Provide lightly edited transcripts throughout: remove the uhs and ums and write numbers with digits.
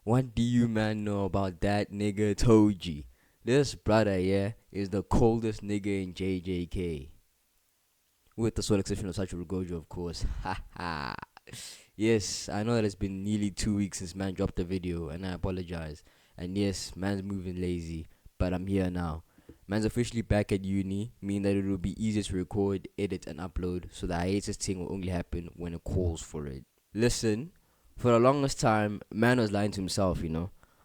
What do you man know about that nigga Toji? This brother, yeah, is the coldest nigga in JJK. With the sole exception of Sachiro Gojo, of course. Ha ha. Yes, I know that it's been nearly 2 weeks since man dropped the video, and I apologize. And yes, man's moving lazy, but I'm here now. Man's officially back at uni, meaning that it will be easier to record, edit, and upload, so the hiatus thing will only happen when it calls for it. Listen, for the longest time, man was lying to himself.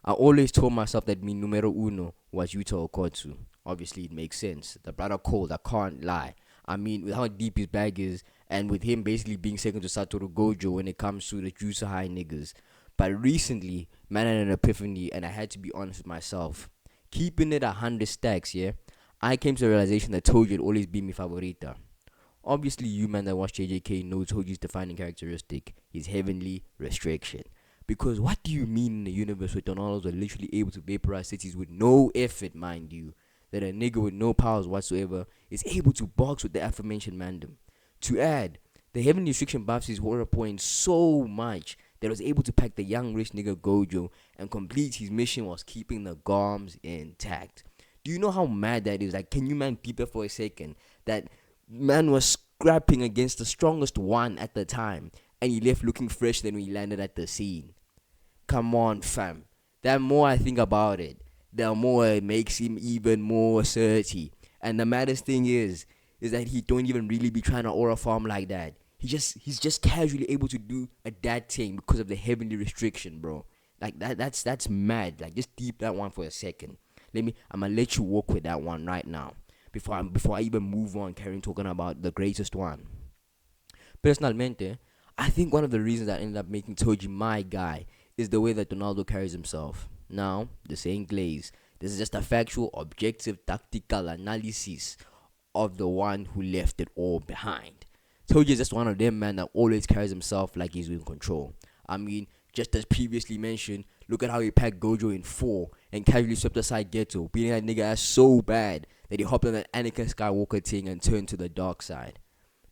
I always told myself that me numero uno was Yuta Okotsu. Obviously, it makes sense. The brother cold, I can't lie. I mean, with how deep his bag is, and with him basically being second to Satoru Gojo when it comes to the Juicer High niggas. But recently, man had an epiphany, and I had to be honest with myself. Keeping it 100 stacks, yeah, I came to the realization that Toji had always been my favorita. Obviously, you man that watch JJK know Toji's defining characteristic, his heavenly restriction. Because what do you mean in a universe where tornadoes are literally able to vaporize cities with no effort, mind you? That a nigga with no powers whatsoever is able to box with the aforementioned mandem. To add, the heavenly restriction buffs his horror points so much that it was able to pack the young rich nigga Gojo and complete his mission whilst keeping the goms intact. Do you know how mad that is? Like, can you man peep it for a second? That man was scrapping against the strongest one at the time, and he left looking fresh than when he landed at the scene. Come on, fam. The more I think about it, the more it makes him even more asserty. And the maddest thing is that he don't even really be trying to aura farm like that. He's just casually able to do a that thing because of the heavenly restriction, bro. Like that's mad. Like just deep that one for a second. I'ma let you walk with that one right now. Before I even move on, carrying talking about the greatest one. Personalmente, I think one of the reasons that ended up making Toji my guy is the way that Ronaldo carries himself. Now, this ain't glaze. This is just a factual, objective, tactical analysis of the one who left it all behind. Toji is just one of them man that always carries himself like he's in control. I mean, just as previously mentioned, look at how he packed Gojo in 4 and casually swept aside Geto, beating that nigga ass so bad that he hopped on that Anakin Skywalker thing and turned to the dark side.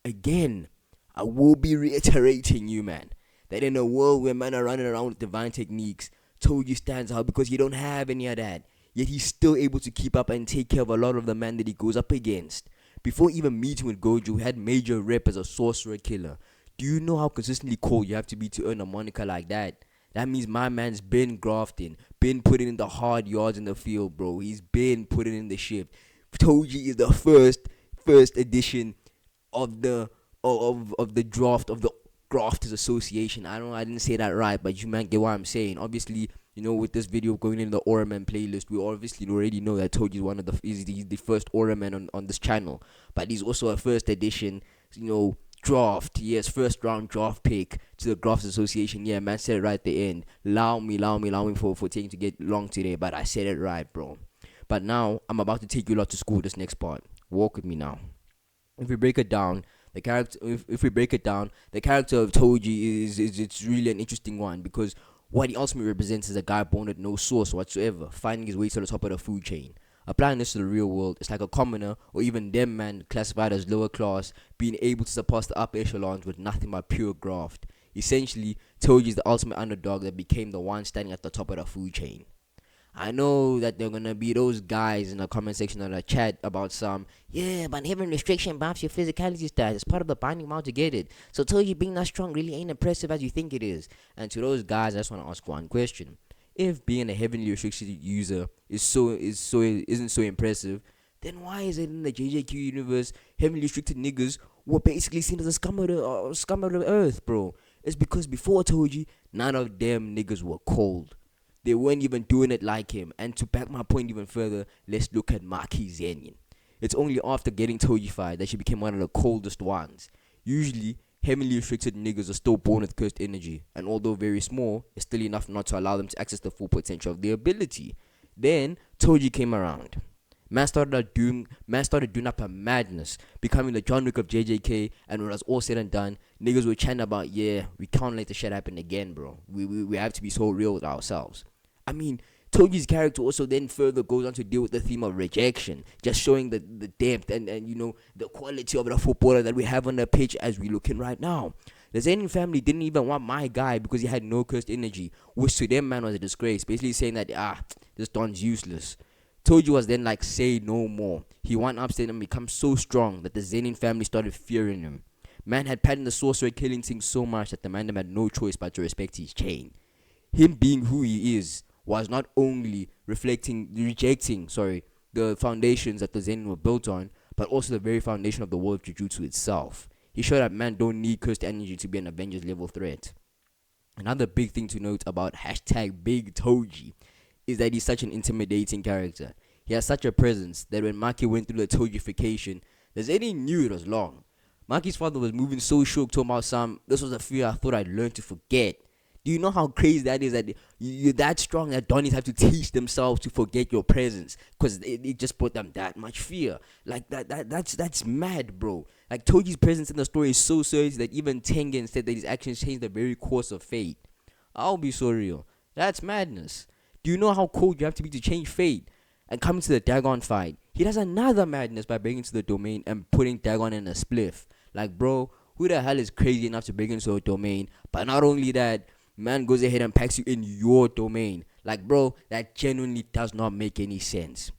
Again, I will be reiterating you, man, that in a world where men are running around with divine techniques, Toji stands out because he don't have any of that. Yet he's still able to keep up and take care of a lot of the men that he goes up against. Before even meeting with Gojo, he had major rep as a sorcerer killer. Do you know how consistently cold you have to be to earn a moniker like that? That means my man's been grafting, been putting in the hard yards in the field, bro. He's been putting in the shift. Toji is the first edition of the draft of the Grafters Association. I didn't say that right, but you might get what I'm saying. Obviously, with this video going in the Aura Man playlist, we obviously already know that Toji is one of he's the first Aura Man on this channel. But he's also a first edition, draft. Yes, first round draft pick to the Grafters Association. Yeah, man said it right at the end. Allow me for taking to get long today, but I said it right, bro. But now I'm about to take you lot to school this next part. Walk with me now. If we break it down, the character of Toji is it's really an interesting one because what he ultimately represents is a guy born with no source whatsoever, finding his way to the top of the food chain. Applying this to the real world, it's like a commoner or even them man classified as lower class being able to surpass the upper echelons with nothing but pure graft. Essentially, Toji is the ultimate underdog that became the one standing at the top of the food chain. I know that there are gonna be those guys in the comment section of the chat about yeah, but having restriction buffs your physicality stats. It's part of the binding amount to get it. So Toji being that strong really ain't impressive as you think it is. And to those guys, I just wanna ask one question. If being a heavenly restricted user isn't so impressive, then why is it in the JJQ universe heavenly restricted niggas were basically seen as the scum of the earth, bro? It's because before Toji, none of them niggas were cold. They weren't even doing it like him. And to back my point even further, let's look at Maki Zenyin. It's only after getting Tojified that she became one of the coldest ones. Usually, heavily restricted niggas are still born with cursed energy, and although very small, it's still enough not to allow them to access the full potential of their ability. Then, Toji came around. Man started doing up a madness, becoming the John Wick of JJK, and when it was all said and done, niggas were chanting about, yeah, we can't let the shit happen again, bro. We have to be so real with ourselves. I mean, Toji's character also then further goes on to deal with the theme of rejection, just showing the depth and the quality of the footballer that we have on the pitch as we looking right now. The Zenin family didn't even want my guy because he had no cursed energy, which to them, man, was a disgrace. Basically saying that, this Don's useless. Toji was then like, say no more. He went upstairs and become so strong that the Zenin family started fearing him. Man had patterned the sorcerer killing things so much that the man had no choice but to respect his chain. Him being who he is was not only rejecting, the foundations that the Zenin were built on, but also the very foundation of the world of Jujutsu itself. He showed that man don't need cursed energy to be an Avengers level threat. Another big thing to note about hashtag Big Toji is that he's such an intimidating character. He has such a presence that when Maki went through the Tojification, the Zenin knew it was long. Maki's father was moving so shook, talking about this was a fear I thought I'd learn to forget. Do you know how crazy that is, that you're that strong that Donnies have to teach themselves to forget your presence because it just brought them that much fear? Like that's mad, bro. Like Toji's presence in the story is so serious that even Tengen said that his actions changed the very course of fate. I'll be so real. That's madness. Do you know how cold you have to be to change fate? And coming to the Dagon fight, he does another madness by breaking into the domain and putting Dagon in a spliff. Like, bro, who the hell is crazy enough to break into a domain? But not only that, man goes ahead and packs you in your domain. Like, bro, that genuinely does not make any sense.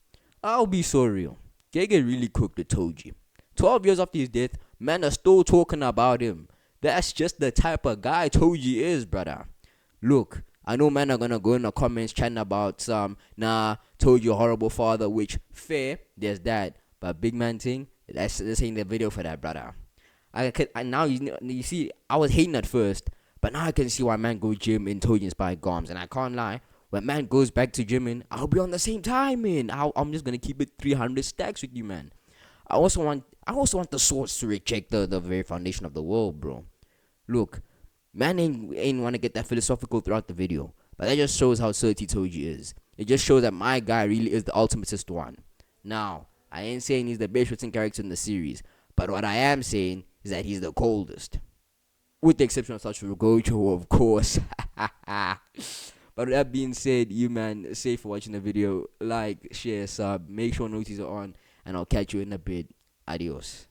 I'll be so real. Gege really cooked the Toji. 12 years after his death, man are still talking about him. That's just the type of guy Toji is, brother. Look, I know men are gonna go in the comments chatting about Toji a horrible father, which fair, there's that. But big man thing, this ain't the video for that, brother. Now you see, I was hating at first, but now I can see why man go gym in Toji inspired Goms, and I can't lie. When man goes back to gymming, I'll be on the same timing. I'm just gonna keep it 300 stacks with you, man. I also want the swords to reject the very foundation of the world, bro. Look, man ain't want to get that philosophical throughout the video, but that just shows how salty Toji is. It just shows that my guy really is the ultimatest one. Now, I ain't saying he's the best written character in the series, but what I am saying is that he's the coldest. With the exception of Satoru Gojo, of course. But with that being said, you man, safe for watching the video. Like, share, sub, make sure notifications are on, and I'll catch you in a bit. Adios.